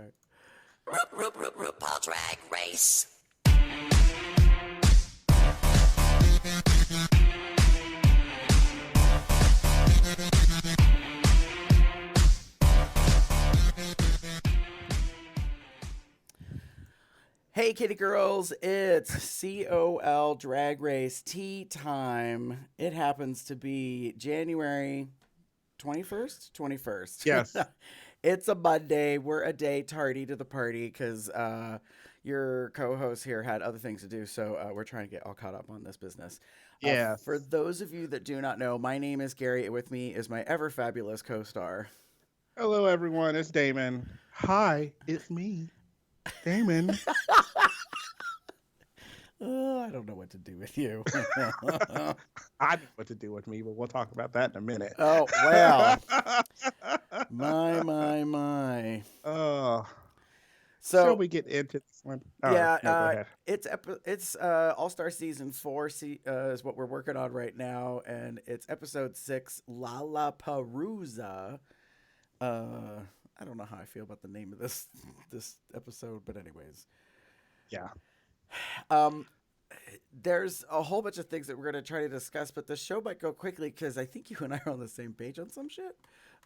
Okay. RuPaul Drag Race. Hey, kitty girls, it's COL Drag Race tea time. It happens to be January 21st? 21st. Yes. It's a Monday. We're a day tardy to the party because your co host here had other things to do. So we're trying to get all caught up on this business. Yes. For those of you that do not know, my name is Gary. And with me is my ever fabulous co star. Hello, everyone. It's Damon. Hi, it's me, Damon. I don't know what to do with you. I know what to do with me, but we'll talk about that in a minute. Oh, well. My. Shall we get into this one? Oh, Yeah, no, go ahead. it's All-Star Season 4 is what we're working on right now, and it's Episode 6, LaLaPaRUza. I don't know how I feel about the name of this episode, but anyways. Yeah. There's a whole bunch of things that we're going to try to discuss, but the show might go quickly because I think you and I are on the same page on some shit.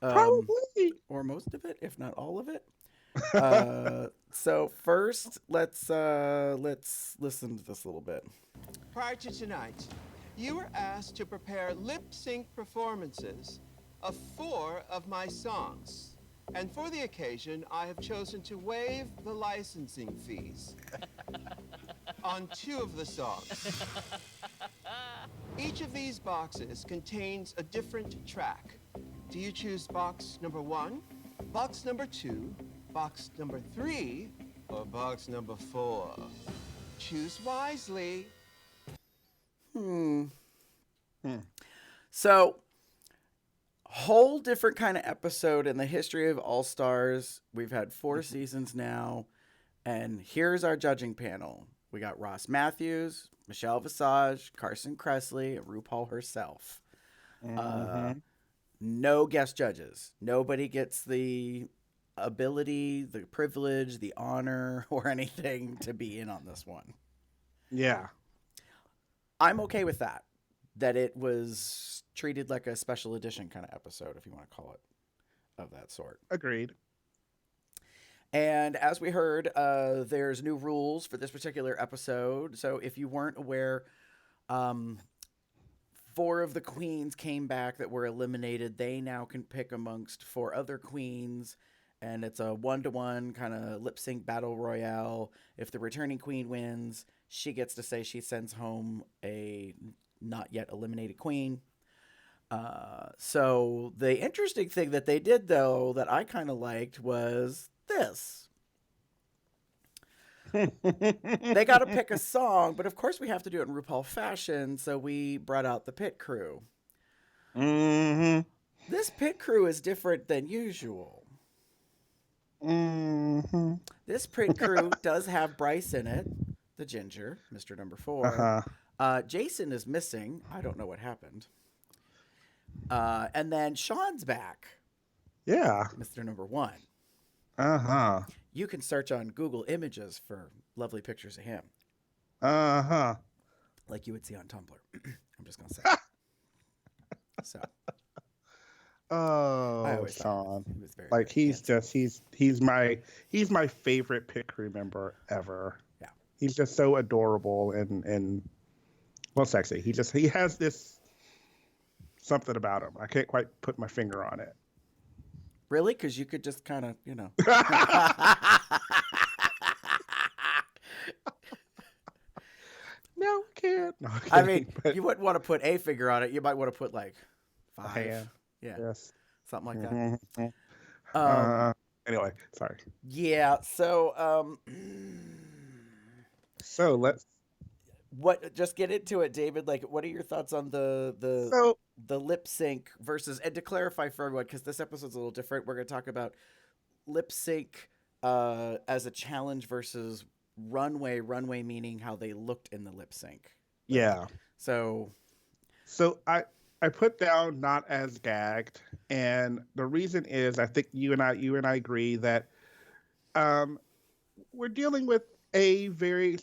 Probably. Or most of it, if not all of it. So first, let's listen to this a little bit. Prior to tonight, you were asked to prepare lip sync performances of 4 of my songs. And for the occasion, I have chosen to waive the licensing fees on 2 of the songs. Each of these boxes contains a different track. Do you choose box number 1, box number 2, box number 3, or box number 4? Choose wisely. So, whole different kind of episode in the history of All Stars. We've had 4 seasons now, and here's our judging panel. We got Ross Matthews, Michelle Visage, Carson Kressley, and RuPaul herself. No guest judges. Nobody gets the ability, the privilege, the honor, or anything to be in on this one. Yeah. I'm okay with that. That it was treated like a special edition kind of episode, if you want to call it, of that sort. Agreed. And as we heard, there's new rules for this particular episode. So if you weren't aware, 4 of the queens came back that were eliminated. They now can pick amongst 4 other queens. And it's a 1-to-1 kind of lip sync battle royale. If the returning queen wins, she gets to say she sends home a not yet eliminated queen. So the interesting thing that they did, though, that I kind of liked was this. They got to pick a song, but of course we have to do it in RuPaul fashion, so we brought out the pit crew. This pit crew is different than usual. This pit crew does have Bryce in it, the ginger, Mr. Number 4. Jason is missing. I don't know what happened. And then Sean's back. Yeah. Mr. Number 1. You can search on Google Images for lovely pictures of him. Like you would see on Tumblr. I'm just going to say. So. Oh, Sean. He was very he's my favorite pit crew member ever. Yeah. He's just so adorable and well, sexy. He has this something about him. I can't quite put my finger on it. Really? Because you could just kind of, No, I can't. No, I mean, you wouldn't want to put a finger on it. You might want to put like 5. Hand. Yeah. Yes. Something like that. Anyway, sorry. Yeah. So, So let's. Just get into it, David. Like, what are your thoughts on the lip sync versus, and to clarify for everyone, because this episode's a little different, we're going to talk about lip sync as a challenge versus runway meaning how they looked in the lip sync. Yeah. So I put down not as gagged, and the reason is I think you and I agree that Um, we're dealing with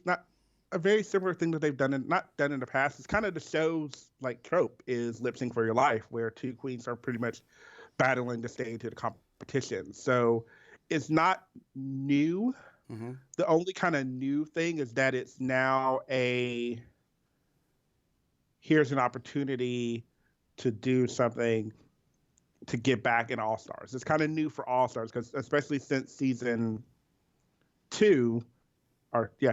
not a very similar thing that they've not done in the past. It's kind of the show's like trope is lip sync for your life, where two queens are pretty much battling to stay into the competition. So it's not new. Mm-hmm. The only kind of new thing is that it's now here's an opportunity to do something to get back in All Stars. It's kind of new for All Stars because especially since season 2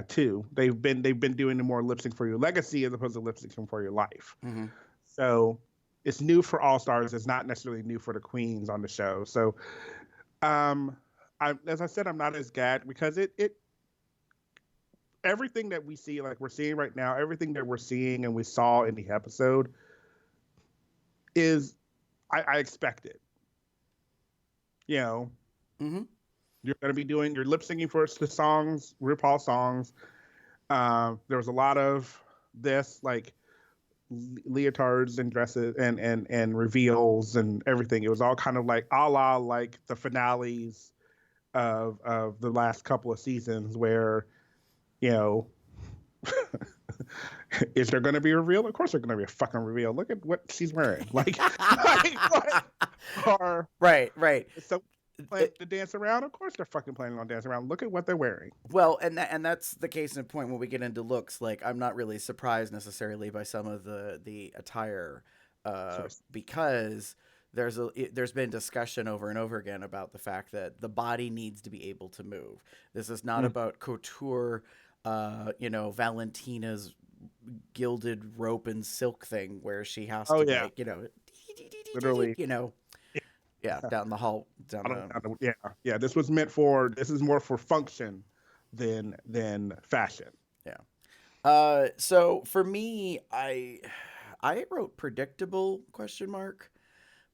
2, they've been doing the more lip sync for your legacy as opposed to lip syncing for your life. Mm-hmm. So it's new for All Stars. It's not necessarily new for the queens on the show. So as I said, I'm not as gagged because it everything that we see, like we're seeing right now, everything that we're seeing and we saw in the episode is I expect it. You know, Mm-hmm. you're going to be doing your lip syncing for the songs, RuPaul songs. There was a lot of this, like leotards and dresses and reveals and everything. It was all kind of like a la like the finales of the last couple of seasons where, you know, is there going to be a reveal? Of course there's going to be a fucking reveal. Look at what she's wearing. Or Right. so plan to dance around. Of course they're fucking planning on dancing around. Look at what they're wearing. Well, and that's the case in point when we get into looks. Like, I'm not really surprised necessarily by some of the attire, because there's been discussion over and over again about the fact that the body needs to be able to move. This is not about couture, Valentina's gilded rope and silk thing where she has to like, literally, down the hall. This is more for function than fashion. Yeah. So for me, I wrote predictable ?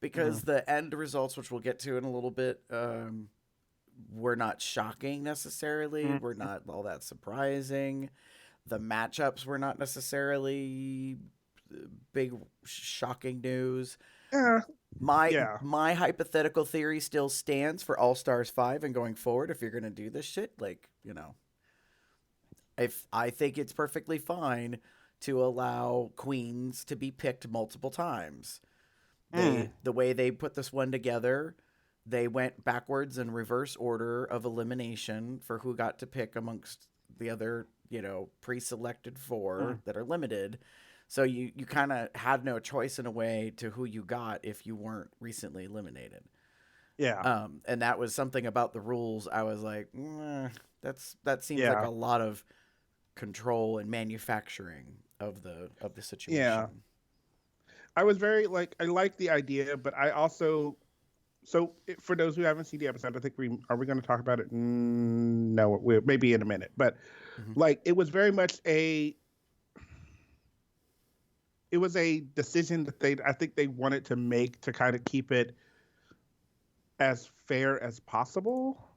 Because the end results, which we'll get to in a little bit, were not shocking necessarily. Were not all that surprising. The matchups were not necessarily big shocking news. My hypothetical theory still stands for All Stars 5 and going forward. If you're gonna do this shit, like, if I think it's perfectly fine to allow queens to be picked multiple times. The way they put this one together, they went backwards in reverse order of elimination for who got to pick amongst the other, pre-selected 4 that are limited. So you kind of had no choice in a way to who you got if you weren't recently eliminated. Yeah. And that was something about the rules. I was like, that seems like a lot of control and manufacturing of the situation. Yeah. I was very I like the idea, but I also, for those who haven't seen the episode, I think are we going to talk about it? No, maybe in a minute, but it was very much it was a decision that I think they wanted to make to kind of keep it as fair as possible.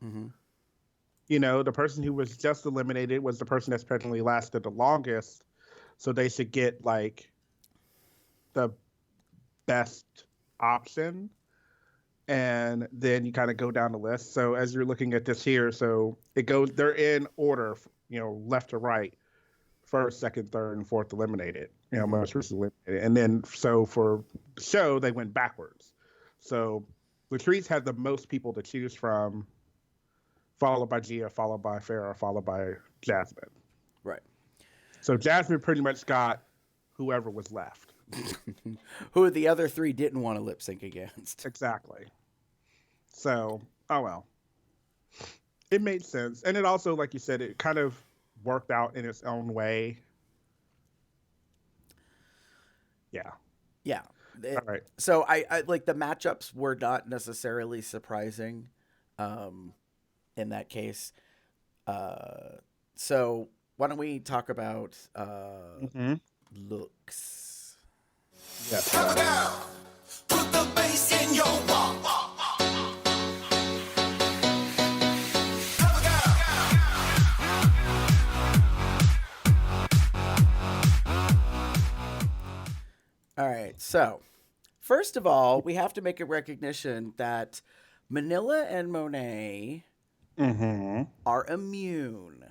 The person who was just eliminated was the person that's presently lasted the longest, so they should get the best option, and then you kind of go down the list. So as you're looking at this here, so they're in order, left to right, first, second, third, and fourth eliminated, most recently eliminated. And then so for the show they went backwards. So Latrice had the most people to choose from, followed by Gia, followed by Farrah, followed by Jasmine. Right. So Jasmine pretty much got whoever was left. Who the other 3 didn't want to lip sync against. Exactly. So, oh well. It made sense. And it also, like you said, it kind of worked out in its own way. Yeah. Yeah. All right. So I like the matchups were not necessarily surprising in that case. So why don't we talk about looks? Yes. Put the bass in your walk. All right. So, first of all, we have to make a recognition that Manila and Monet are immune.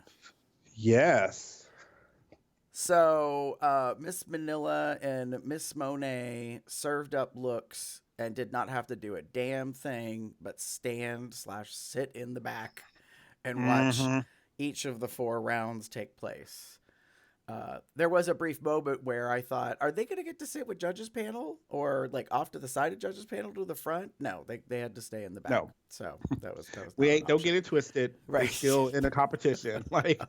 Yes. So Miss Manila and Miss Monet served up looks and did not have to do a damn thing but stand/sit in the back and watch each of the 4 rounds take place. There was a brief moment where I thought, are they going to get to sit with judges panel or like off to the side of judges panel to the front? No, they had to stay in the back. No. So that was We not an ain't. Don't option. get it twisted. Right. They're still in a competition. Like,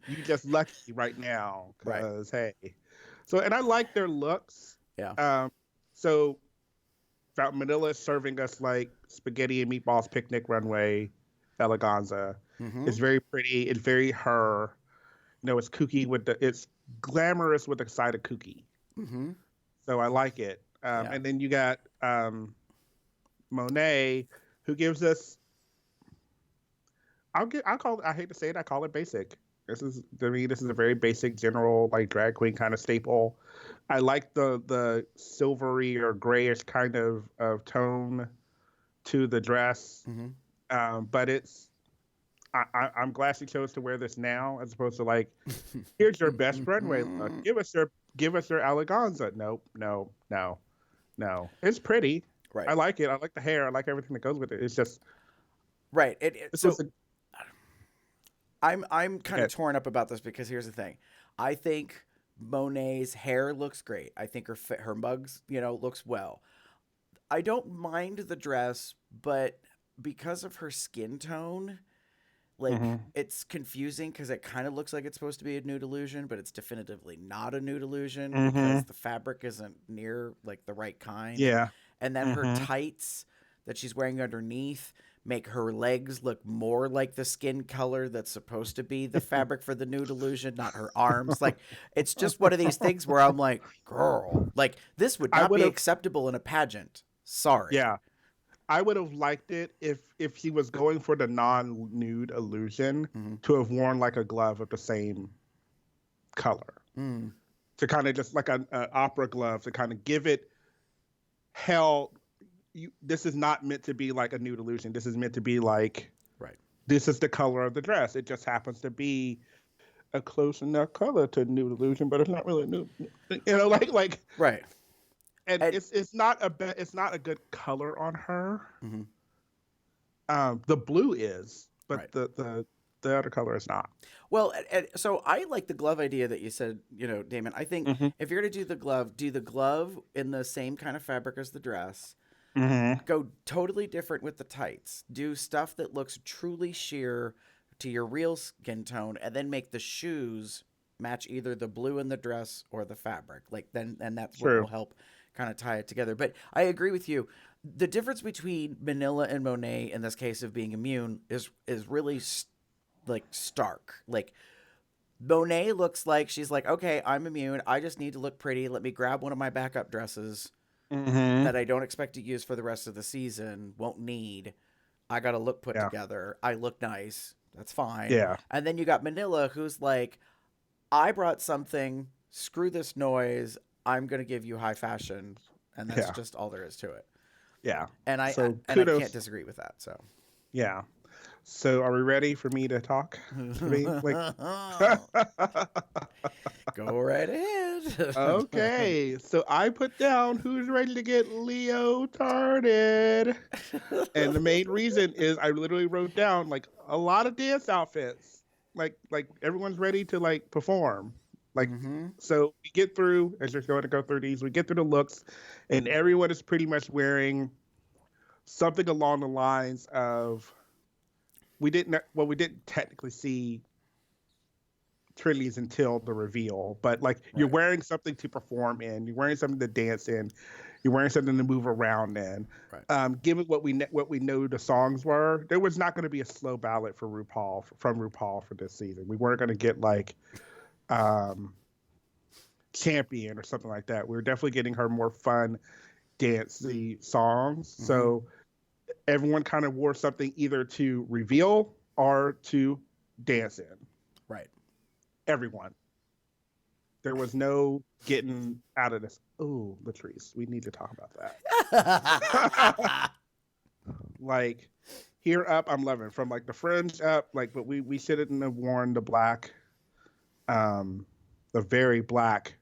you just lucky right now because hey. So and I like their looks. Yeah. So Manila is serving us like spaghetti and meatballs picnic runway eleganza. It's very pretty. It's very her. You know, it's kooky it's glamorous with a side of kooky. So I like it. And then you got Monet, who gives us. I hate to say it, I call it basic. This is a very basic, general, like drag queen kind of staple. I like the silvery or grayish kind of tone to the dress, but it's. I'm glad she chose to wear this now, as opposed to like, here's your best runway look. Give us your eleganza. Nope, no. It's pretty. Right. I like it. I like the hair. I like everything that goes with it. It's just right. I'm kind of torn up about this because here's the thing. I think Monet's hair looks great. I think her mugs, looks well. I don't mind the dress, but because of her skin tone, like it's confusing because it kind of looks like it's supposed to be a nude illusion, but it's definitively not a nude illusion because the fabric isn't near like the right kind. Yeah. And then her tights that she's wearing underneath make her legs look more like the skin color that's supposed to be the fabric for the nude illusion, not her arms. Like, it's just one of these things where I'm like, girl, like this would not be acceptable in a pageant. Sorry. Yeah. I would have liked it if she was going for the non-nude illusion to have worn like a glove of the same color. To kind of just like an opera glove to kind of give it hell. This is not meant to be like a nude illusion. This is meant to be like, this is the color of the dress. It just happens to be a close enough color to nude illusion, but it's not really nude. Like right. And it's not a good color on her. The blue is, but the other color is not. Well, so I like the glove idea that you said, Damon. I think if you're going to do the glove in the same kind of fabric as the dress. Go totally different with the tights. Do stuff that looks truly sheer to your real skin tone, and then make the shoes match either the blue in the dress or the fabric. And that's what will help kind of tie it together. But I agree with you. The difference between Manila and Monet in this case of being immune is really stark. Like, Monet looks like she's like, okay, I'm immune. I just need to look pretty. Let me grab one of my backup dresses that I don't expect to use for the rest of the season. Won't need. I got to look put together. I look nice. That's fine. Yeah. And then you got Manila, who's like, I brought something. Screw this noise. I'm going to give you high fashion. And that's just all there is to it. Yeah. And I can't disagree with that. So. Yeah. So are we ready for me to talk? Go right ahead. Okay. So I put down who's ready to get leotarded. And the main reason is I literally wrote down like a lot of dance outfits. Like everyone's ready to like perform. So we get through, as you're going to go through these, we get through the looks and everyone is pretty much wearing something along the lines of we didn't technically see Trinity's until the reveal, but like you're wearing something to perform in, you're wearing something to dance in, you're wearing something to move around in. Given what we know the songs were, there was not going to be a slow ballad from RuPaul for this season. We weren't going to get like Champion or something like that. We were definitely getting her more fun, dancey songs. So everyone kind of wore something either to reveal or to dance in. Right. Everyone. There was no getting out of this. Oh, Latrice, we need to talk about that. Like, Here up, I'm loving from like the fringe up, like, but we shouldn't have worn the black, the very black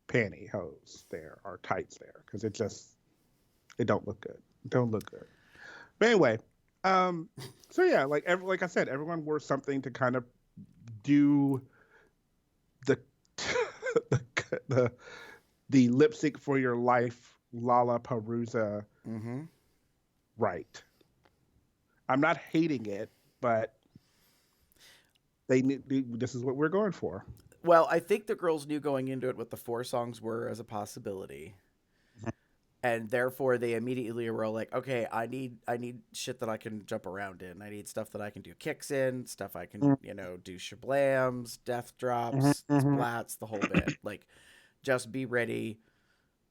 pantyhose there or tights there because it don't look good. It don't look good. But anyway, so yeah, like I said, everyone wore something to kind of do the the the lip sync for your life, LaLaPaRuza, right. I'm not hating it, but this is what we're going for. Well, I think the girls knew going into it what the 4 songs were as a possibility. And therefore they immediately were like, okay, I need shit that I can jump around in. I need stuff that I can do kicks in, stuff I can, do shablams, death drops, splats, the whole bit. Like, just be ready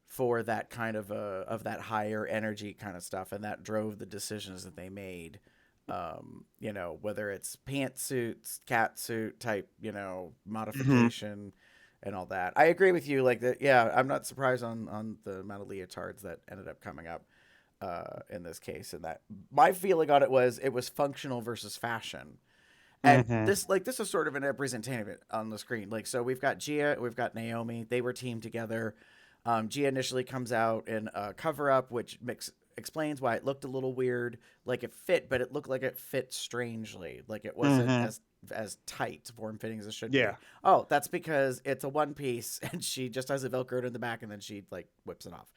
for that kind of that higher energy kind of stuff. And that drove the decisions that they made. Whether it's pantsuits, catsuit type, modification and all that. I agree with you. Like that. Yeah. I'm not surprised on the amount of leotards that ended up coming up, in this case. And that my feeling on it was functional versus fashion. And this is sort of an representation of it on the screen. Like, so we've got Gia, we've got Naomi, they were teamed together. Gia initially comes out in a cover up, which explains why it looked a little weird. Like it fit, but it looked like it fit strangely. Like it wasn't as tight, form fitting as it should be. Oh, that's because it's a one piece and she just has it velcroed in the back and then she like whips it off.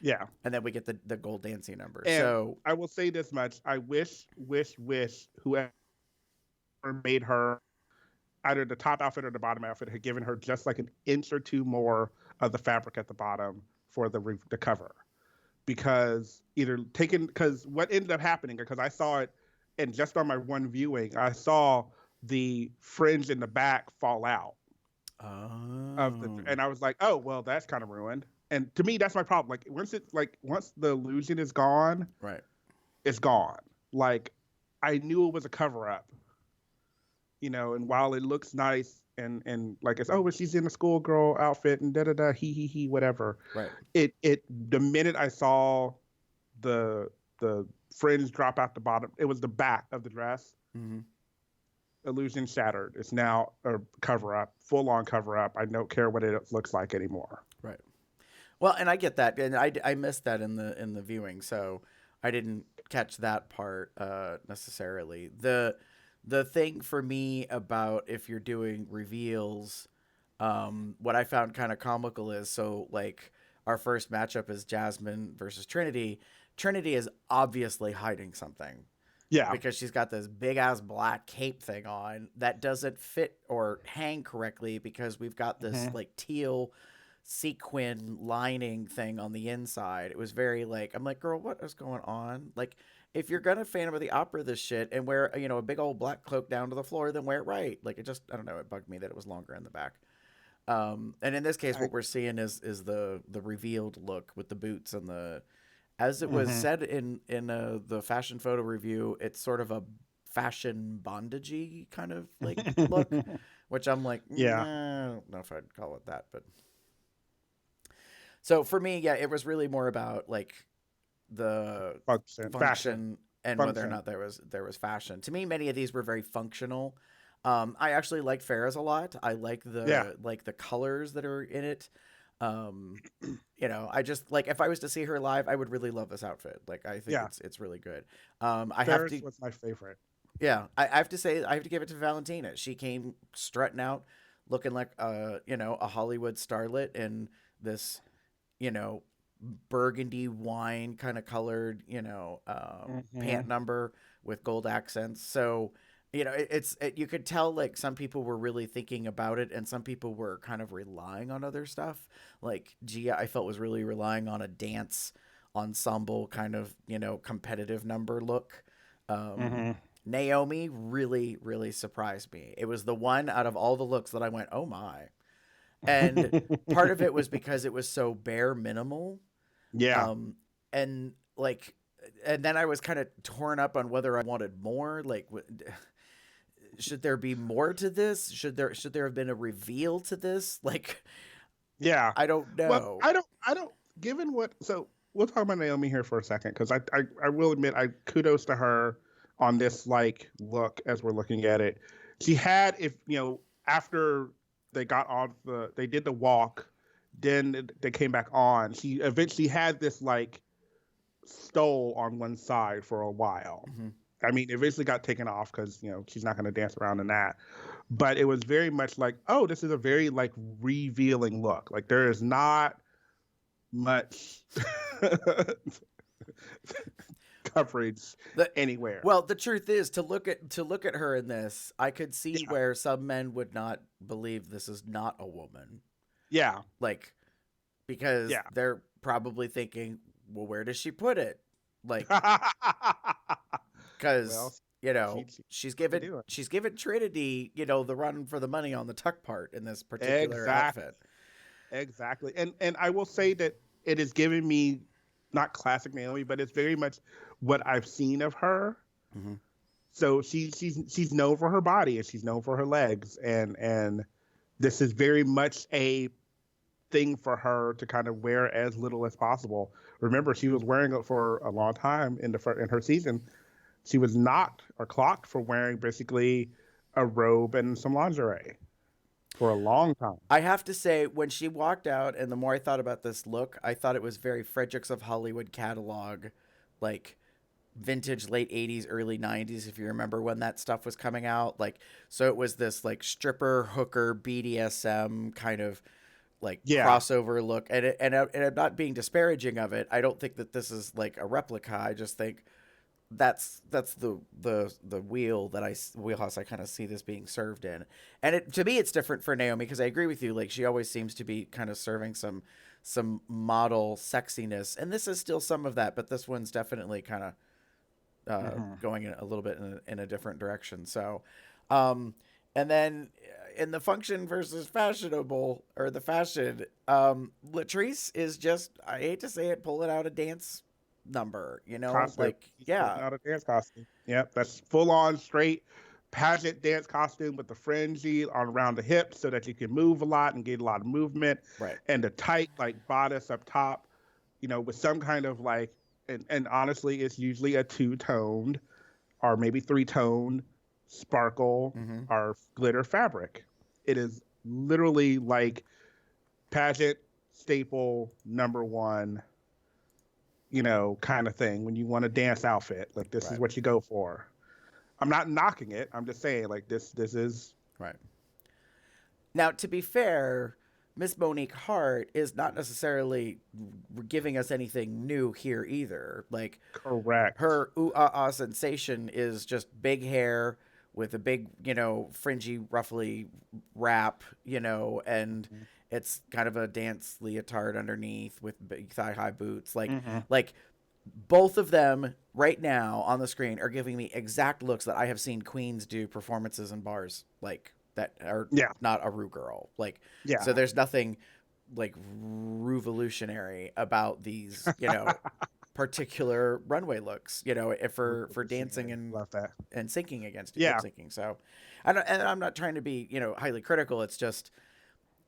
Yeah. And then we get the gold dancing number. And so I will say this much. I wish whoever made her either the top outfit or the bottom outfit had given her just like an inch or two more of the fabric at the bottom for the cover. Because what ended up happening, because I saw it, and just on my one viewing, I saw the fringe in the back fall out. And I was like, oh, well, that's kind of ruined. And to me, that's my problem. Once the illusion is gone, right, it's gone. Like, I knew it was a cover up, and while it looks nice and like it's, oh, but she's in a schoolgirl outfit and da he whatever. Right. The minute I saw the fringe drop out the bottom, it was the back of the dress. Illusion shattered. It's now a cover up, full on cover up. I don't care what it looks like anymore. Right. Well, and I get that, and I missed that in the viewing, so I didn't catch that part necessarily. The thing for me about if you're doing reveals, what I found kind of comical is, so like our first matchup is Jasmine versus Trinity. Trinity is obviously hiding something. Yeah. Because she's got this big ass black cape thing on that doesn't fit or hang correctly because we've got this like teal sequin lining thing on the inside. It was very like, I'm like, girl, what is going on? Like, if you're gonna Phantom of the Opera this shit and wear a big old black cloak down to the floor, then wear it right. Like, it just, I don't know, it bugged me that it was longer in the back. And in this case, what we're seeing is the revealed look with the boots and the, as it was said in the fashion photo review, it's sort of a fashion bondagey kind of like look, which I'm like, I don't know if I'd call it that, but so for me, it was really more about like the function and whether or not there was fashion. To me, many of these were very functional. I actually liked Farrah's a lot. I like the colors that are in it. I just like, if I was to see her live, I would really love this outfit. Like, I think it's really good. Farrah's was my favorite. Yeah, I have to say, I have to give it to Valentina. She came strutting out, looking like a Hollywood starlet in this, burgundy wine kind of colored, pant number with gold accents. So, you could tell like some people were really thinking about it and some people were kind of relying on other stuff. Like Gia, I felt was really relying on a dance ensemble kind of, competitive number look. Naomi really, really surprised me. It was the one out of all the looks that I went, oh my. And part of it was because it was so bare minimal. Yeah. And then I was kind of torn up on whether I wanted more. Like, should there be more to this? Should there have been a reveal to this? Like, yeah, I don't know. Well, I don't. Given what, so we'll talk about Naomi here for a second because I will admit, kudos to her on this like look as we're looking at it. She had, if you know, after they got off they did the walk, then they came back on. She eventually had this like stole on one side for a while. Mm-hmm. I mean, it eventually got taken off because she's not going to dance around in that. But it was very much like, oh, this is a very like revealing look. Like there is not much coverage anywhere. Well, the truth is, to look at her in this, I could see where some men would not believe this is not a woman. Yeah. Like, because they're probably thinking, well, where does she put it? Like, because she's given Trinity, the run for the money on the tuck part in this particular outfit. Exactly. And I will say that it is giving me not classic Naomi, but it's very much what I've seen of her. Mm-hmm. So she's known for her body and she's known for her legs, and this is very much a thing for her to kind of wear as little as possible. Remember, she was wearing it for a long time in her season. She was knocked or clocked for wearing basically a robe and some lingerie for a long time. I have to say, when she walked out, and the more I thought about this look, I thought it was very Fredericks of Hollywood catalog, like vintage late 80s, early 90s, if you remember when that stuff was coming out. Like, so it was this like stripper, hooker, BDSM kind of like crossover look. And I'm not being disparaging of it. I don't think that this is like a replica. I just think that's the wheelhouse I kind of see this being served in. And to me, it's different for Naomi, because I agree with you. Like, she always seems to be kind of serving some model sexiness, and this is still some of that, but this one's definitely kind of going in a little bit in a different direction. So, and then in the function versus fashionable, or the fashion, Latrice is just, I hate to say it, pulling out a dance number, costume. Like, out a dance costume. Yep, that's full on straight pageant dance costume with the fringy on around the hips so that you can move a lot and get a lot of movement. Right. And the tight like bodice up top, with some kind of like, and honestly, it's usually a 2-toned or maybe 3-toned sparkle or glitter fabric. It is literally like pageant staple number one, kind of thing. When you want a dance outfit, like this is what you go for. I'm not knocking it. I'm just saying, like, this is right. Now, to be fair, Miss Monique Hart is not necessarily giving us anything new here either. Like, correct. Her ooh-ah-ah sensation is just big hair with a big, fringy, ruffly wrap, and it's kind of a dance leotard underneath with big thigh-high boots. Like, like both of them right now on the screen are giving me exact looks that I have seen queens do performances in bars, like, that are not a Rue girl. Like, so there's nothing like revolutionary about these, particular runway looks, for dancing and syncing against lip syncing. So, and I'm not trying to be, highly critical. It's just,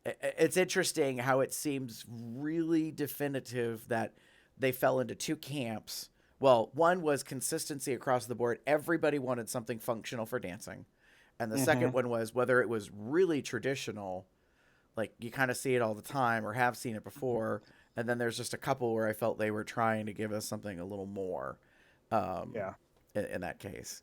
it's interesting how it seems really definitive that they fell into two camps. Well, one was consistency across the board. Everybody wanted something functional for dancing. And the second one was whether it was really traditional, like you kind of see it all the time or have seen it before. And then there's just a couple where I felt they were trying to give us something a little more in that case.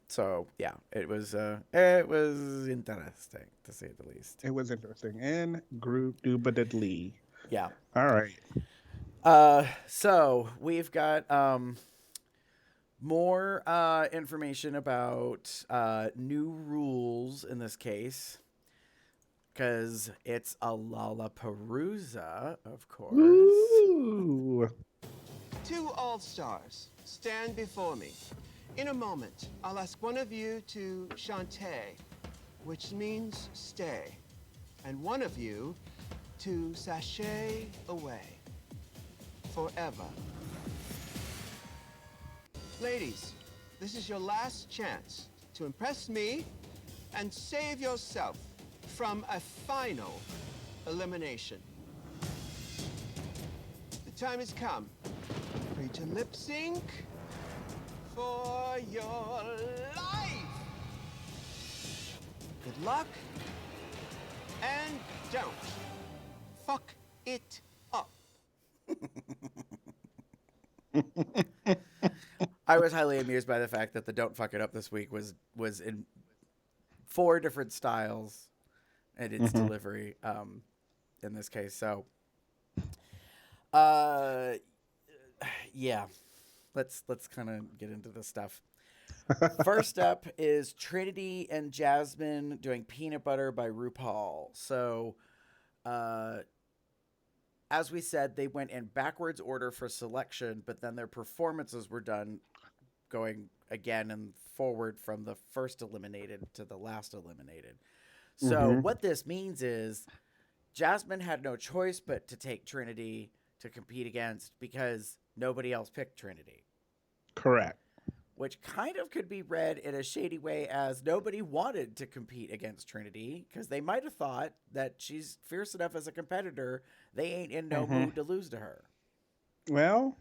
So, yeah, it was interesting, to say the least. It was interesting. And indubitably. Yeah. All right. So we've got more information about new rules in this case, because it's a LaLaPaRUza, of course. Ooh. 2 All-Stars, stand before me. In a moment, I'll ask one of you to chanter, which means stay, and one of you to sashay away. Forever. Ladies, this is your last chance to impress me and save yourself from a final elimination. The time has come for you to lip sync for your life. Good luck, and don't fuck it up. I was highly amused by the fact that the "Don't Fuck It Up" this week was in 4 different styles and its delivery. In this case, so yeah, let's kind of get into this stuff. First up is Trinity and Jasmine doing Peanut Butter by RuPaul. So, as we said, they went in backwards order for selection, but then their performances were done going again and forward from the first eliminated to the last eliminated. So what this means is Jasmine had no choice but to take Trinity to compete against because nobody else picked Trinity. Correct. Which kind of could be read in a shady way as nobody wanted to compete against Trinity because they might have thought that she's fierce enough as a competitor, they ain't in no mood to lose to her. Well,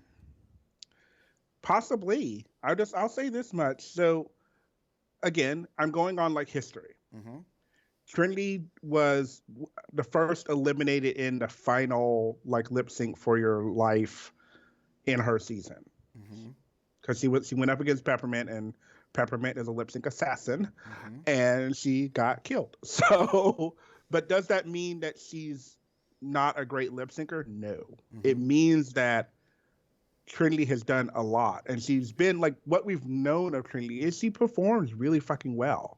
possibly. I'll say this much. So, again, I'm going on like history. Trinity was the first eliminated in the final like lip sync for your life in her season. Because she went up against Peppermint, and Peppermint is a lip sync assassin, and she got killed. So, but does that mean that she's not a great lip syncer? No. It means that Trinity has done a lot, and she's been like, what we've known of Trinity is she performs really fucking well.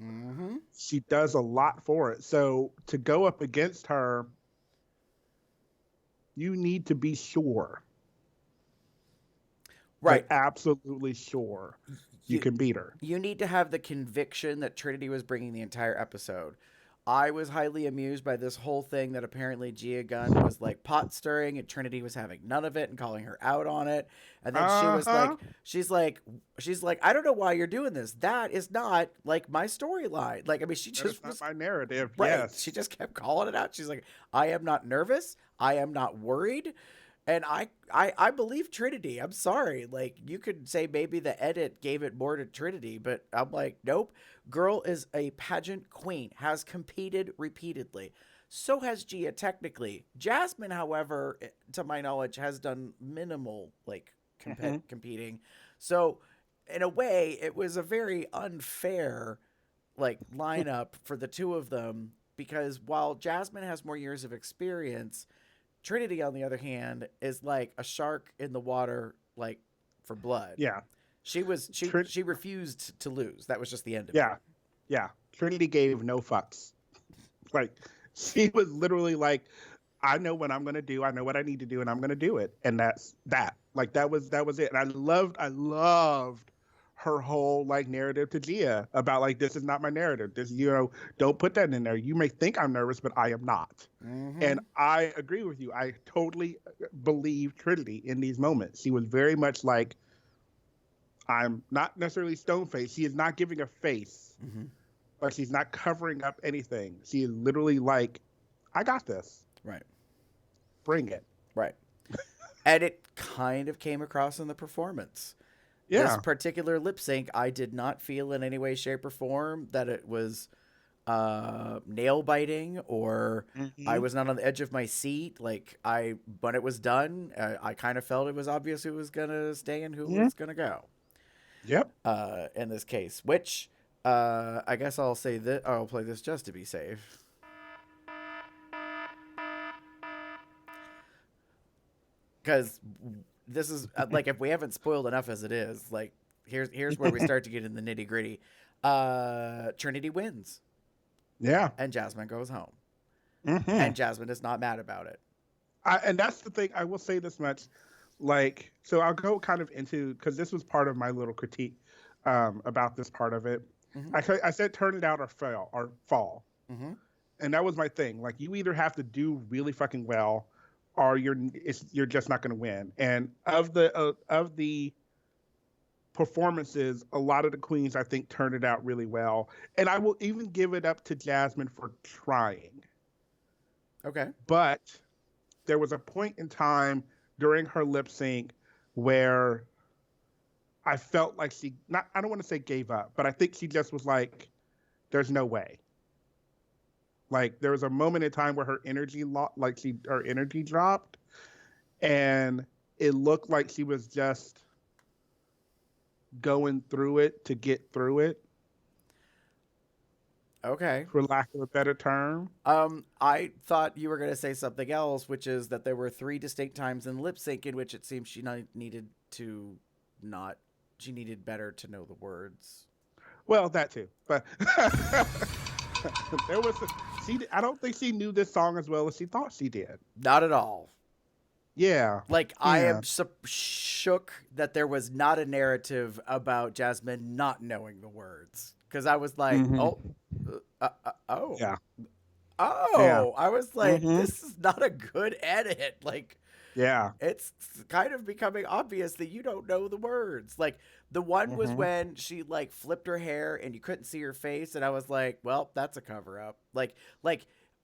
She does a lot for it. So to go up against her, you need to be sure. Right. Like, absolutely sure you can beat her. You need to have the conviction that Trinity was bringing the entire episode. I was highly amused by this whole thing that apparently Gia Gunn was like pot stirring and Trinity was having none of it and calling her out on it. And then she was like, she's like, I don't know why you're doing this. That is not like my storyline. Like, I mean, she just was my narrative. Right. Yes. She just kept calling it out. She's like, I am not nervous. I am not worried. And I believe Trinity. I'm sorry. Like, you could say maybe the edit gave it more to Trinity, but I'm like, nope. Girl is a pageant queen, has competed repeatedly. So has Gia technically. Jasmine, however, to my knowledge, has done minimal like competing. So in a way, it was a very unfair like lineup for the two of them because while Jasmine has more years of experience, Trinity, on the other hand, is like a shark in the water, like for blood. Yeah. She refused to lose. That was just the end of it. Yeah. Trinity gave no fucks. Like, she was literally like, I know what I'm gonna do. I know what I need to do, and I'm gonna do it. And that's that. Like, that was it. And I loved her whole like narrative to Gia about like, this is not my narrative. This, don't put that in there. You may think I'm nervous, but I am not. And I agree with you. I totally believe Trinity in these moments. She was very much like, I'm not necessarily stone-faced. She is not giving a face, but she's not covering up anything. She is literally like, I got this. Right. Bring it. Right. And it kind of came across in the performance. Yeah. This particular lip sync, I did not feel in any way, shape, or form that it was nail biting or I was not on the edge of my seat. Like, when it was done, I kind of felt it was obvious who was going to stay and who was going to go. Yep. In this case, which I guess I'll say that I'll play this just to be safe. Because this is like, if we haven't spoiled enough as it is, like here's where we start to get in the nitty gritty. Trinity wins. Yeah. And Jasmine goes home. And Jasmine is not mad about it. And that's the thing. I will say this much. Like, so I'll go kind of into, because this was part of my little critique about this part of it. I said turn it out or fall. And that was my thing. Like, you either have to do really fucking well or you're just not going to win. And of the performances, a lot of the queens, I think, turned it out really well. And I will even give it up to Jasmine for trying. Okay. But there was a point in time during her lip sync where I felt like I don't want to say gave up, but I think she just was like, there's no way. Like there was a moment in time where her energy her energy dropped, and it looked like she was just going through it to get through it. Okay. For lack of a better term. I thought you were going to say something else, which is that there were 3 distinct times in lip sync in which it seemed she needed better to know the words. Well, that too, but there was I don't think she knew this song as well as she thought she did. Not at all. Yeah. Like, I am shook that there was not a narrative about Jasmine not knowing the words. Because I was like, oh. Yeah. Oh. Yeah. I was like, this is not a good edit. Like, yeah. It's kind of becoming obvious that you don't know the words. Like, the one was when she, like, flipped her hair and you couldn't see her face. And I was like, well, that's a cover-up. Like,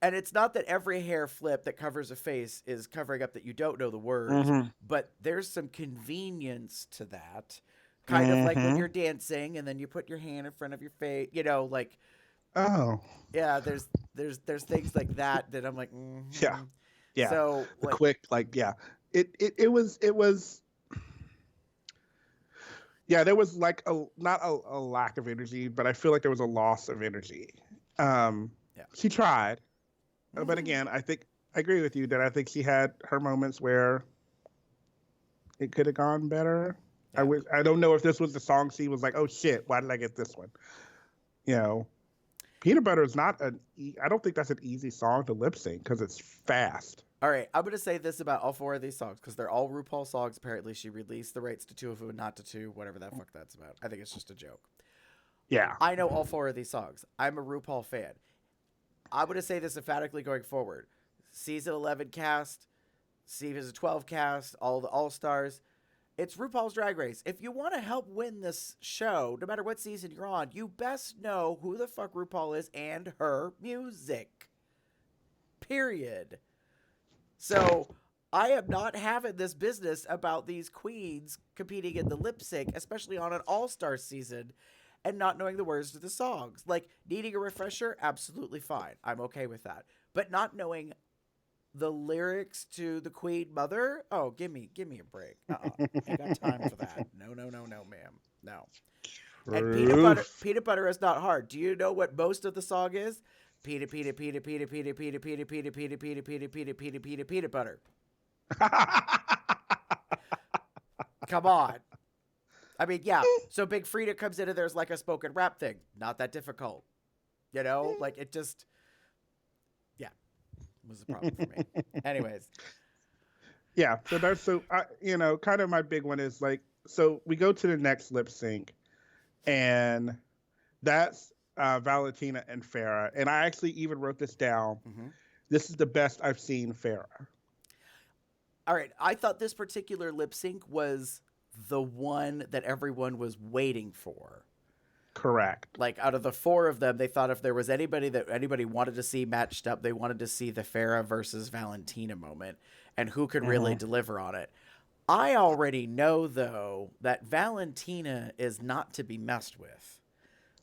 and it's not that every hair flip that covers a face is covering up that you don't know the words, but there's some convenience to that. Kind of like when you're dancing and then you put your hand in front of your face, you know, like, oh, yeah, there's things like that I'm like, yeah. Yeah. So the quick, like, yeah, it was, yeah, there was like not a lack of energy, but I feel like there was a loss of energy. She tried. But again, I agree with you that I think she had her moments where it could have gone better. Yeah. I don't know if this was the song she was like, oh shit, why did I get this one? You know, Peanut Butter is not I don't think that's an easy song to lip sync because it's fast. All right, I'm going to say this about all 4 of these songs because they're all RuPaul songs. Apparently, she released the rights to 2 of them and not to 2, whatever that fuck that's about. I think it's just a joke. Yeah. I know all 4 of these songs. I'm a RuPaul fan. I'm going to say this emphatically going forward. Season 11 cast, Season 12 cast, all the All-Stars. It's RuPaul's Drag Race. If you want to help win this show, no matter what season you're on, you best know who the fuck RuPaul is and her music. Period. So I am not having this business about these queens competing in the lip sync, especially on an All-Star season, and not knowing the words to the songs. Like, needing a refresher, absolutely fine. I'm okay with that. But not knowing the lyrics to the Queen Mother? Oh, give me a break. Ain't got time for that. No, ma'am. No. And peanut butter is not hard. Do you know what most of the song is? Peanut butter. Come on. I mean, yeah. So Big Frida comes in and there's like a spoken rap thing. Not that difficult. You know? Like, it just... Yeah. Was a problem for me. Anyways. Yeah. So that's you know, kind of my big one is like, so we go to the next lip sync and that's Valentina and Farrah. And I actually even wrote this down. This is the best I've seen Farrah. All right. I thought this particular lip sync was the one that everyone was waiting for. Correct. Like, out of the 4 of them, they thought if there was anybody that anybody wanted to see matched up, they wanted to see the Farrah versus Valentina moment and who could really deliver on it. I already know, though, that Valentina is not to be messed with.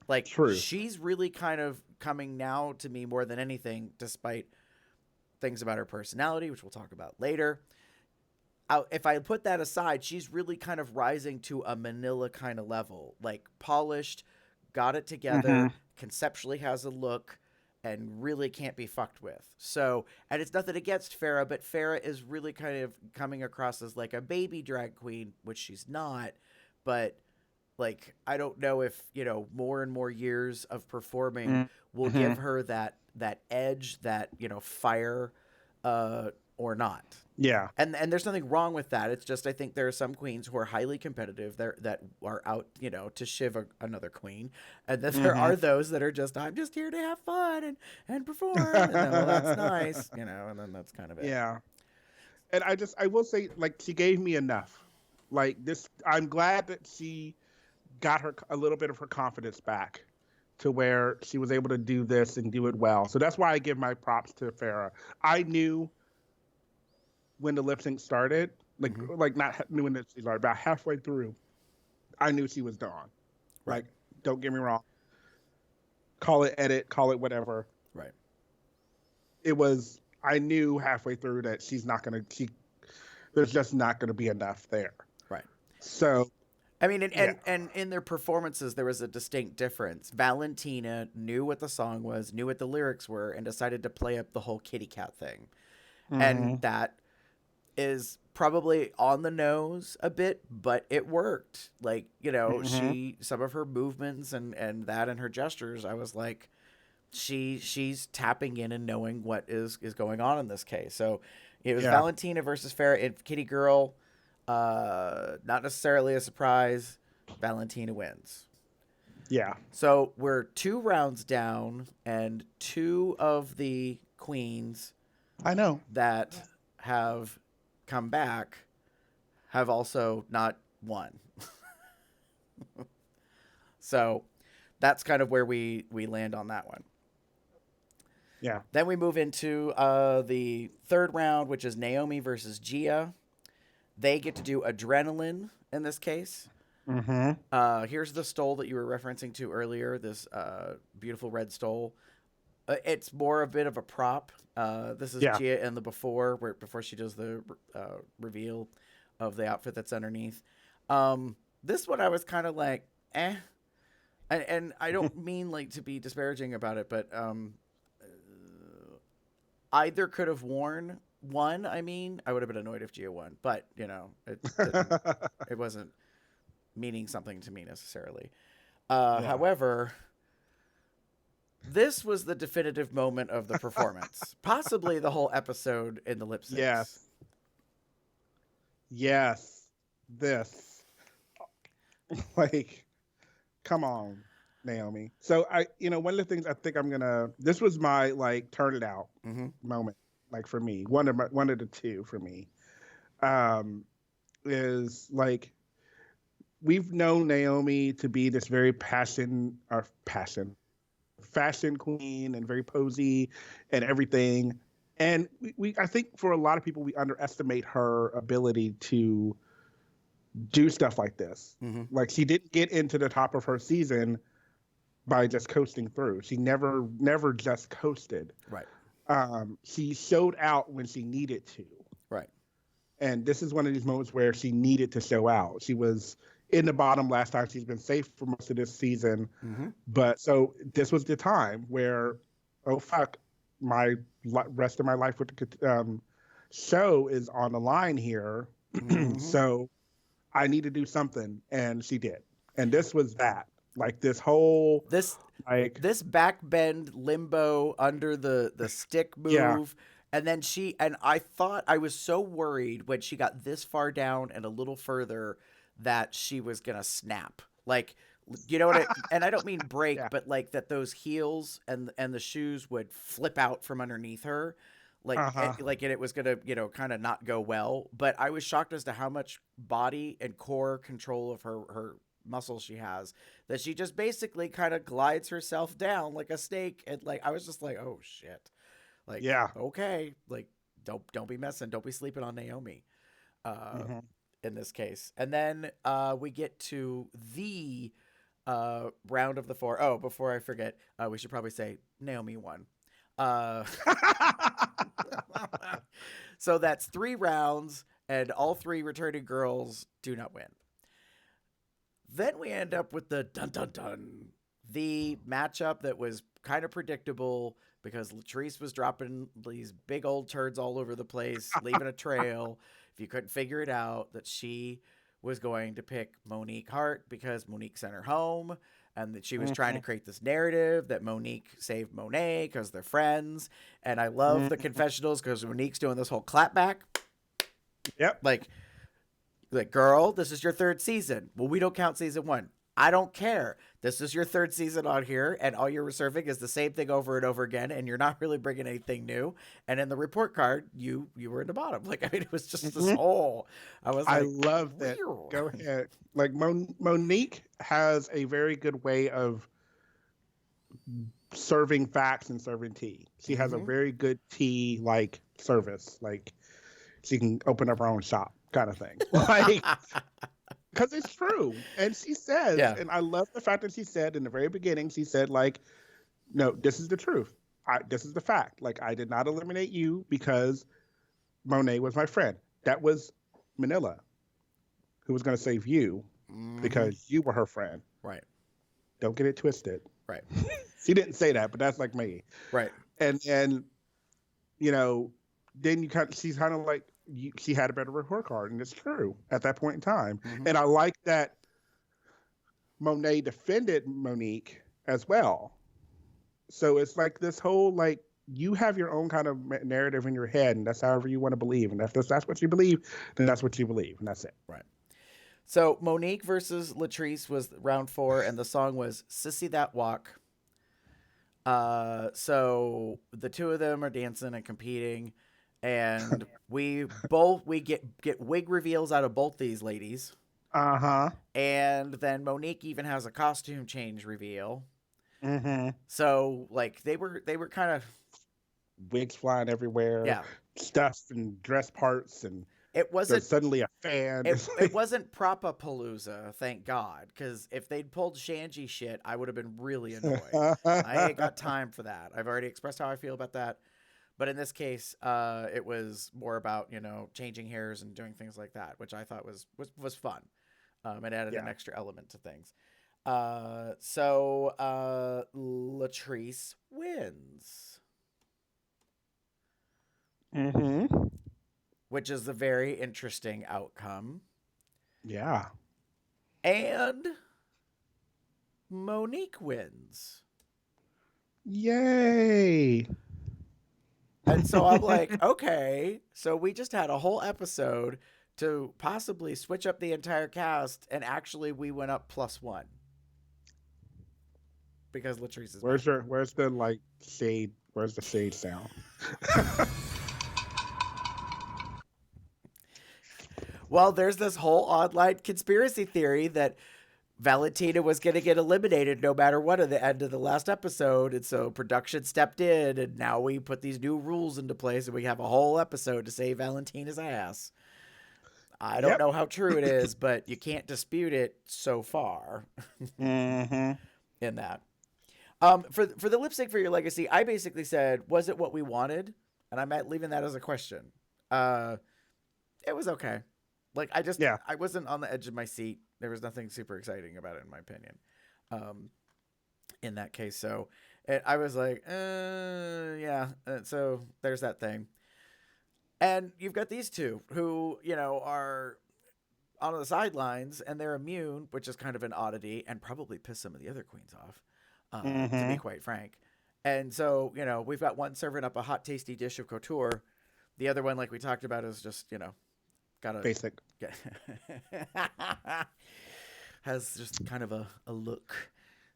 Like, True. She's really kind of coming now to me more than anything, despite things about her personality, which we'll talk about later. If I put that aside, she's really kind of rising to a Manila kind of level, like polished, got it together, conceptually has a look, and really can't be fucked with. So, and it's nothing against Farrah, but Farrah is really kind of coming across as like a baby drag queen, which she's not. But like, I don't know if, you know, more and more years of performing will give her that edge, that, you know, fire, or not. Yeah. And there's nothing wrong with that. It's just, I think there are some queens who are highly competitive that are out, you know, to shiv another queen. And then there are those that are just, I'm just here to have fun and perform. And then, well, that's nice, you know, and then that's kind of it. Yeah. And I will say, like, she gave me enough. Like, this, I'm glad that she got a little bit of her confidence back to where she was able to do this and do it well. So that's why I give my props to Farrah. I knew when the lip sync started, like not knew when it started, about halfway through, I knew she was gone. Right. Like, don't get me wrong. Call it edit, call it whatever. Right. It was, I knew halfway through that there's just not going to be enough there. Right. So, I mean, and in their performances, there was a distinct difference. Valentina knew what the song was, knew what the lyrics were, and decided to play up the whole kitty cat thing. mm-hmm. And that is probably on the nose a bit, but it worked. Like, you know, some of her movements and that and her gestures, I was like, she's tapping in and knowing what is going on in this case. So it was Valentina versus Farrah and Kitty Girl. Not necessarily a surprise. Valentina wins. Yeah. So we're 2 rounds down, and 2 of the queens I know that have come back have also not won. So that's kind of where we land on that one. Yeah. Then we move into the 3rd round, which is Naomi versus Gia. They get to do Adrenaline in this case. Here's the stole that you were referencing to earlier, this beautiful red stole. It's more a bit of a prop. This is Gia in the before she does the reveal of the outfit that's underneath. This one I was kind of like, eh. And I don't mean like to be disparaging about it, but either could have won. I mean, I would have been annoyed if Gia won, but you know, it wasn't meaning something to me necessarily. However, this was the definitive moment of the performance, possibly the whole episode in the lip syncs. Yes. This, like, come on, Naomi. So one of the things I think this was my like turn it out moment. Like for me, one of the 2 for me, is like, we've known Naomi to be this very fashion queen and very posy and everything. And I think for a lot of people, we underestimate her ability to do stuff like this. Like, she didn't get into the top of her season by just coasting through. She never just coasted. Right. She showed out when she needed to. Right. And this is one of these moments where she needed to show out. She was in the bottom last time. She's been safe for most of this season. But so this was the time where, oh, fuck, my rest of my life with the show is on the line here. So I need to do something. And she did. And this was that. Like, this back bend limbo under the stick move. And then I thought, I was so worried when she got this far down and a little further that she was going to snap. Like, you know what and I don't mean break, but like that those heels and the shoes would flip out from underneath her. Like, and it was going to, you know, kind of not go well. But I was shocked as to how much body and core control of her muscle she has, that she just basically kind of glides herself down like a snake. And like, I was just like, oh shit. Like, okay, like don't be messing, don't be sleeping on Naomi in this case. And then we get to the round of the 4. Oh, before I forget, we should probably say Naomi won. So that's 3 rounds, and all 3 returning girls do not win. Then we end up with the the matchup that was kind of predictable, because Latrice was dropping these big old turds all over the place, leaving a trail. If you couldn't figure it out, that she was going to pick Monique Hart because Monique sent her home, and that she was trying to create this narrative that Monique saved Monet because they're friends. And I love the confessionals because Monique's doing this whole clapback. Yep. Like, girl, this is your 3rd season. Well, we don't count season 1. I don't care. This is your 3rd season on here, and all you're serving is the same thing over and over again, and you're not really bringing anything new. And in the report card, you were in the bottom. Like, I mean, it was just this whole. I love that. Go ahead. Like, Monique has a very good way of serving facts and serving tea. She has a very good tea like service. Like, she can open up her own shop, kind of thing. Like. Because it's true. And she says, Yeah. and I love the fact that she said in the very beginning, she said, like, no, this is the truth. This is the fact. Like, I did not eliminate you because Monet was my friend. That was Manila, who was going to save you because you were her friend. Right. Don't get it twisted. Right. She didn't say that, but that's like me. Right. And you know, then she's kind of like, she had a better report card, and it's true at that point in time. And I like that Monet defended Monique as well. So it's like this whole, like, you have your own kind of narrative in your head, and that's however you want to believe. And if that's what you believe, then that's what you believe, and that's it. Right. So Monique versus Latrice was round 4, and the song was "Sissy That Walk." So the two of them are dancing and competing, and we get wig reveals out of both these ladies. And then Monique even has a costume change reveal. So like they were kind of wigs flying everywhere. Yeah. Stuff and dress parts, and it wasn't suddenly a fan. It wasn't Propa-Palooza, thank God, because if they'd pulled Shanji shit, I would have been really annoyed. I ain't got time for that. I've already expressed how I feel about that. But in this case, it was more about, you know, changing hairs and doing things like that, which I thought was fun. It added an extra element to things. So Latrice wins. Which is a very interesting outcome. Yeah. And Monique wins. Yay. And so I'm like, okay, so we just had a whole episode to possibly switch up the entire cast, and actually we went up +1. Because Latrice is where's the like shade? Where's the shade sound? Well, there's this whole online conspiracy theory that Valentina was going to get eliminated no matter what at the end of the last episode. And so production stepped in, and now we put these new rules into place, and we have a whole episode to save Valentina's ass. I don't know how true it is, but you can't dispute it so far in that. For the lip sync for your legacy, I basically said, was it what we wanted? And I'm leaving that as a question. It was okay. Like, I wasn't on the edge of my seat. There was nothing super exciting about it, in my opinion, in that case. So I was like, yeah. So there's that thing. And you've got these two who, you know, are on the sidelines, and they're immune, which is kind of an oddity, and probably piss some of the other queens off, to be quite frank. And so, you know, we've got one serving up a hot, tasty dish of couture. The other one, like we talked about, is just, you know, got a basic. Has just kind of a look,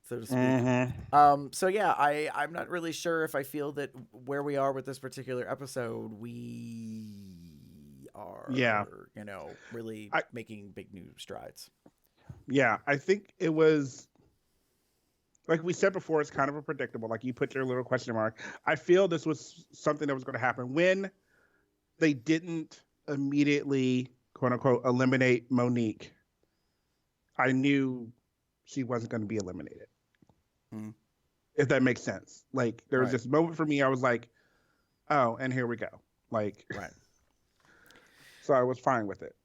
so to speak. So yeah, I'm not really sure if I feel that where we are with this particular episode, we are, you know, really making big new strides. Yeah, I think it was, like we said before, it's kind of a predictable. Like you put your little question mark. I feel this was something that was going to happen when they didn't immediately, quote unquote, eliminate Monique. I knew she wasn't going to be eliminated. If that makes sense. Like there was this moment for me, I was like, oh, and here we go. Like, so I was fine with it.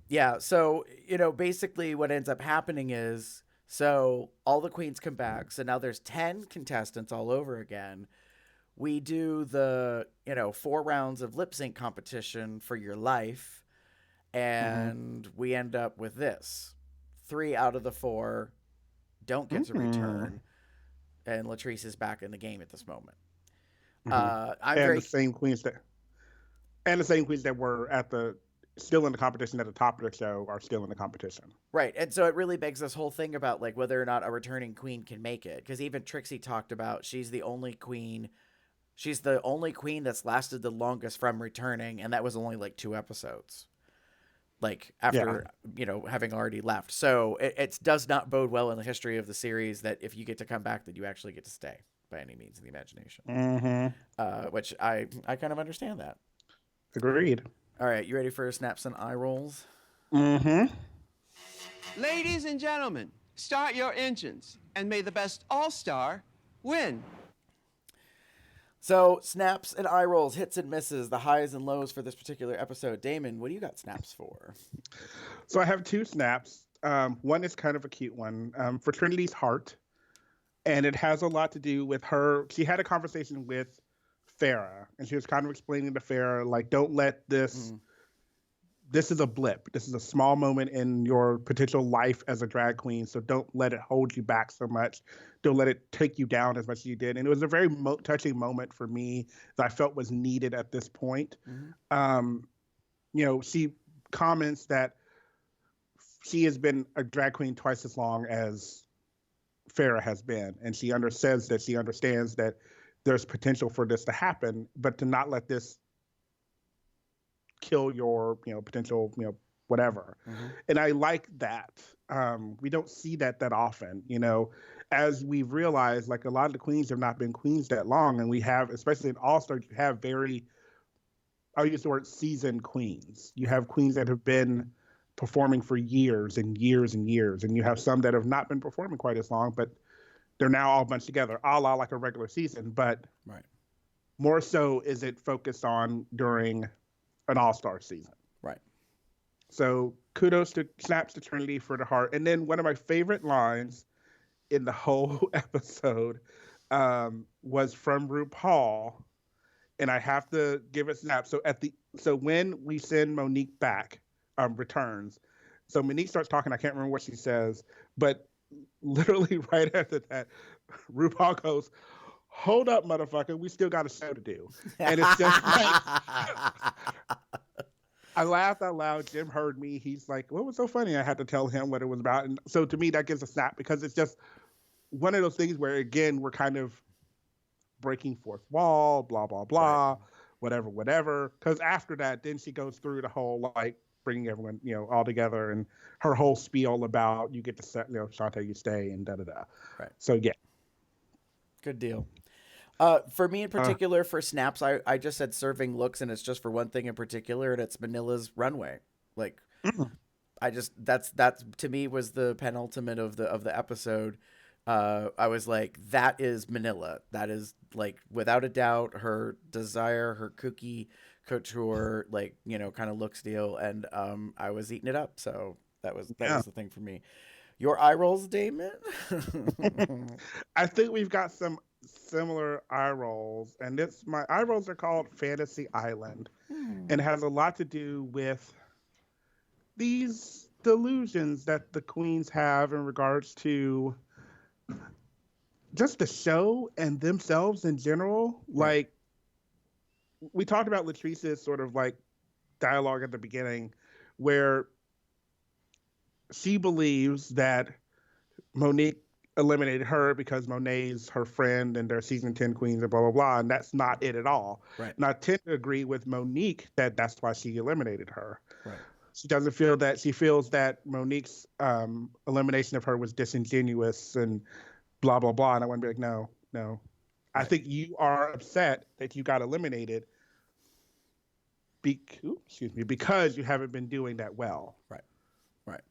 Yeah. So, you know, basically what ends up happening is, so all the queens come back. So now there's 10 contestants all over again. We do the, you know, 4 rounds of lip sync competition for your life. And we end up with this. 3 out of the 4 don't get to return. And Latrice is back in the game at this moment. The same queens that were still in the competition at the top of the show are still in the competition. Right. And so it really begs this whole thing about like whether or not a returning queen can make it. Because even Trixie talked about she's the only queen that's lasted the longest from returning, and that was only like 2 episodes. Like after, you know, having already left. So it does not bode well in the history of the series that if you get to come back, that you actually get to stay by any means in the imagination. Which I kind of understand that. Agreed. All right. You ready for snaps and eye rolls? Ladies and gentlemen, start your engines, and may the best all-star win. So, snaps and eye rolls, hits and misses, the highs and lows for this particular episode. Damon, what do you got snaps for? So I have two snaps. One is kind of a cute one, for Trinity's heart. And it has a lot to do with her. She had a conversation with Farrah, and she was kind of explaining to Farrah, like, don't let this, this is a blip. This is a small moment in your potential life as a drag queen. So don't let it hold you back so much. Don't let it take you down as much as you did. And it was a very touching moment for me that I felt was needed at this point. You know, she comments that she has been a drag queen twice as long as Farrah has been, and she says that she understands that there's potential for this to happen, but to not let this kill your, you know, potential, you know, whatever. And I like that. We don't see that often, you know, as we've realized, like, a lot of the queens have not been queens that long, and we have, especially in All Stars, you have very, I'll use the word seasoned queens. You have queens that have been performing for years and years and years, and you have some that have not been performing quite as long, but they're now all bunched together, a la like a regular season. But more so is it focused on during an all-star season. Right. So kudos to snaps to Trinity for the heart. And then one of my favorite lines in the whole episode was from RuPaul, and I have to give a snap. So when we send Monique back, returns. So Monique starts talking. I can't remember what she says, but literally right after that, RuPaul goes, "Hold up, motherfucker. We still got a show to do." And it's just like, I laughed out loud. Jim heard me. He's like, "What was so funny?" I had to tell him what it was about. And so to me, that gives a snap, because it's just one of those things where, again, we're kind of breaking fourth wall, blah, blah, blah, whatever. Because after that, then she goes through the whole, like, bringing everyone, you know, all together, and her whole spiel about you get to set, you know, Shantae, you stay, and da-da-da. Right. So, yeah. Good deal. For me in particular, for snaps, I just said serving looks, and it's just for one thing in particular, and it's Manila's runway. Like, I just, that to me was the penultimate of the episode. I was like, that is Manila. That is, like, without a doubt, her desire, her cookie couture, like, you know, kind of looks deal. And I was eating it up. So that was the thing for me. Your eye rolls, Damon? I think we've got some similar eye rolls, and my eye rolls are called Fantasy Island, and it has a lot to do with these delusions that the queens have in regards to just the show and themselves in general. Like, we talked about Latrice's sort of like dialogue at the beginning, where she believes that Monique eliminated her because Monet's her friend and they're season 10 queens and blah, blah, blah. And that's not it at all. Right. And I tend to agree with Monique that that's why she eliminated her. Right. She doesn't feel that, she feels that Monique's elimination of her was disingenuous and blah, blah, blah. And I want to be like, no. Right. I think you are upset that you got eliminated because you haven't been doing that well. Right.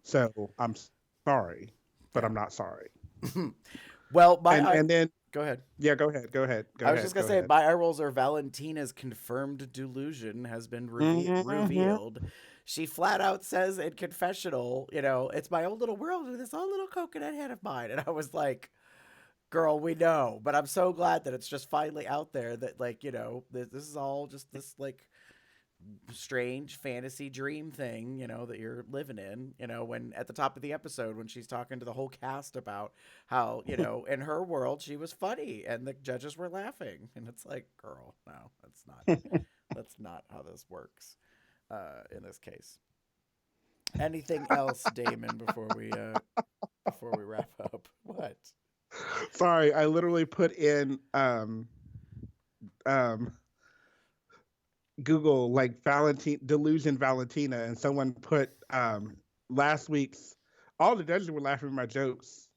So I'm sorry, but I'm not sorry. Well, and then go ahead. Yeah, go ahead. I was just gonna say, my eye rolls are Valentina's confirmed delusion has been revealed. She flat out says in confessional, you know, it's my own little world with this own little coconut head of mine, and I was like, girl, we know, but I'm so glad that it's just finally out there that, like, you know, this is all just this, like, strange fantasy dream thing, you know, that you're living in, you know, when at the top of the episode, when she's talking to the whole cast about how, you know, in her world, she was funny and the judges were laughing. And it's like, girl, no, that's not how this works in this case. Anything else, Damon, before we wrap up? What? Sorry, I literally put in Google, like, delusion Valentina, and someone put last week's, all the judges were laughing at my jokes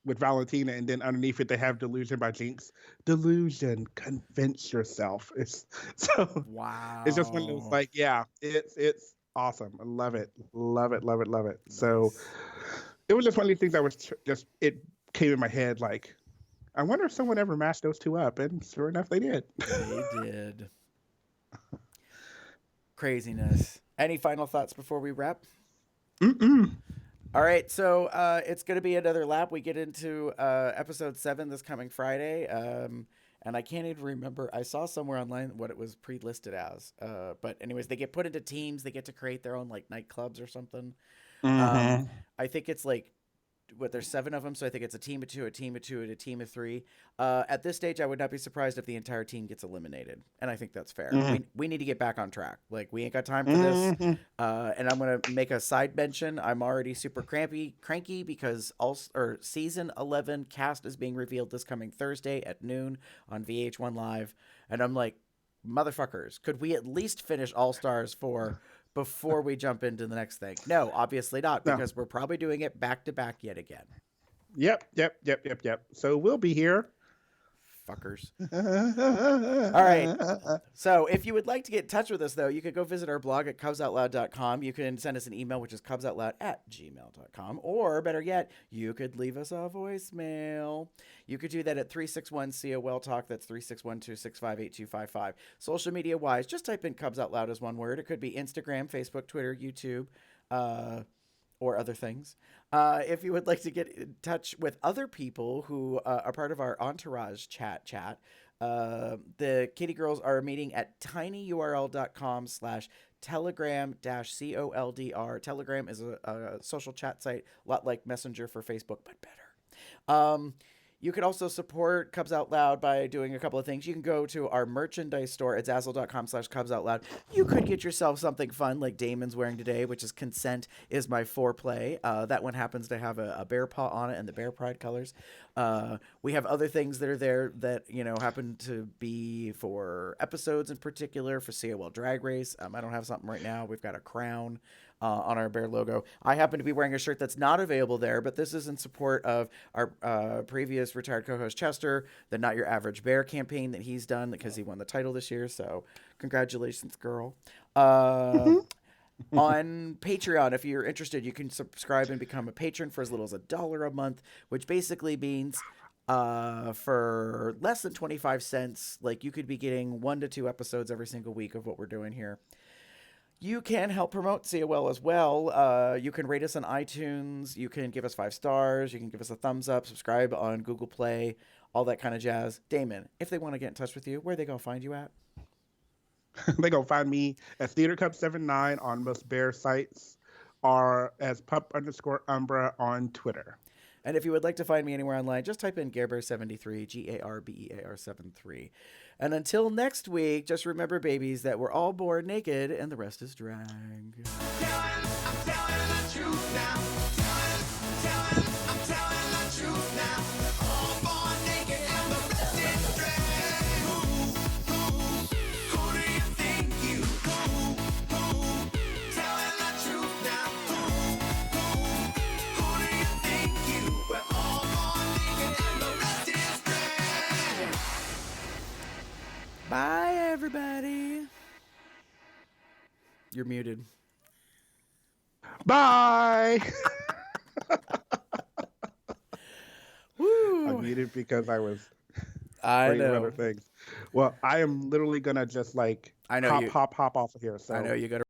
with Valentina, and then underneath it they have delusion by Jinx. Delusion, convince yourself. It's so wow. It's just one of those, like, yeah, it's awesome. I love it. Love it. Love it. Love it. Nice. So it was just one of these things that was just, it came in my head like, I wonder if someone ever mashed those two up. And sure enough, they did. They did. Craziness. Any final thoughts before we wrap? All right, so it's going to be another lap. We get into episode 7 this coming Friday. And I can't even remember. I saw somewhere online what it was pre-listed as. But anyways, they get put into teams. They get to create their own like nightclubs or something. I think it's like, there's 7 of them, so I think it's a team of 2, a team of 2, and a team of 3. At this stage, I would not be surprised if the entire team gets eliminated, and I think that's fair. We need to get back on track. Like, we ain't got time for this. And I'm gonna make a side mention. I'm already super cranky because season 11 cast is being revealed this coming Thursday at noon on VH1 Live, and I'm like, motherfuckers, could we at least finish All Stars 4 before we jump into the next thing? No, obviously not, because we're probably doing it back to back yet again. Yep. So we'll be here. Fuckers. All right. So if you would like to get in touch with us, though, you could go visit our blog at cubsoutloud.com. You can send us an email, which is cubsoutloud@gmail.com. Or better yet, you could leave us a voicemail. You could do that at 361-COL Talk. That's 361-265-8255. Social media wise, just type in Cubs Out Loud as one word. It could be Instagram, Facebook, Twitter, YouTube, or other things. If you would like to get in touch with other people who are part of our entourage chat, the Kitty Girls are meeting at tinyurl.com/telegram-COLDR. Telegram is a social chat site, a lot like Messenger for Facebook, but better. You can also support Cubs Out Loud by doing a couple of things. You can go to our merchandise store at Zazzle.com/CubsOutLoud. You could get yourself something fun like Damon's wearing today, which is Consent is My Foreplay. That one happens to have a bear paw on it and the Bear Pride colors. We have other things that are there that, happen to be for episodes in particular, for COL Drag Race. I don't have something right now. We've got a crown on our bear logo. I happen to be wearing a shirt that's not available there, but this is in support of our previous retired co-host Chester, the Not Your Average Bear campaign that he's done because he won the title this year. So congratulations, girl. On Patreon, if you're interested, you can subscribe and become a patron for as little as $1 a month, which basically means for less than 25 cents, like, you could be getting 1 to 2 episodes every single week of what we're doing here. You can help promote COL as well. You can rate us on iTunes. You can give us 5 stars. You can give us a thumbs up, subscribe on Google Play, all that kind of jazz. Damon, if they want to get in touch with you, where are they going to find you at? They going to find me at TheaterCup79 on most bear sites, or as pup_Umbra on Twitter. And if you would like to find me anywhere online, just type in Gerber73, GARBEAR73. And until next week, just remember, babies, that we're all born naked and the rest is drag. I'm telling the truth now. I'm telling the truth now. All born naked and the rest is drag. Who do you think you? Who? Telling the truth now. Who do you think you? We're all born naked and the rest is drag. Bye, everybody. You're muted. Bye. Woo. I muted because I was I reading know. other things. Well, I am literally gonna just like I know hop off of here. So I know you got to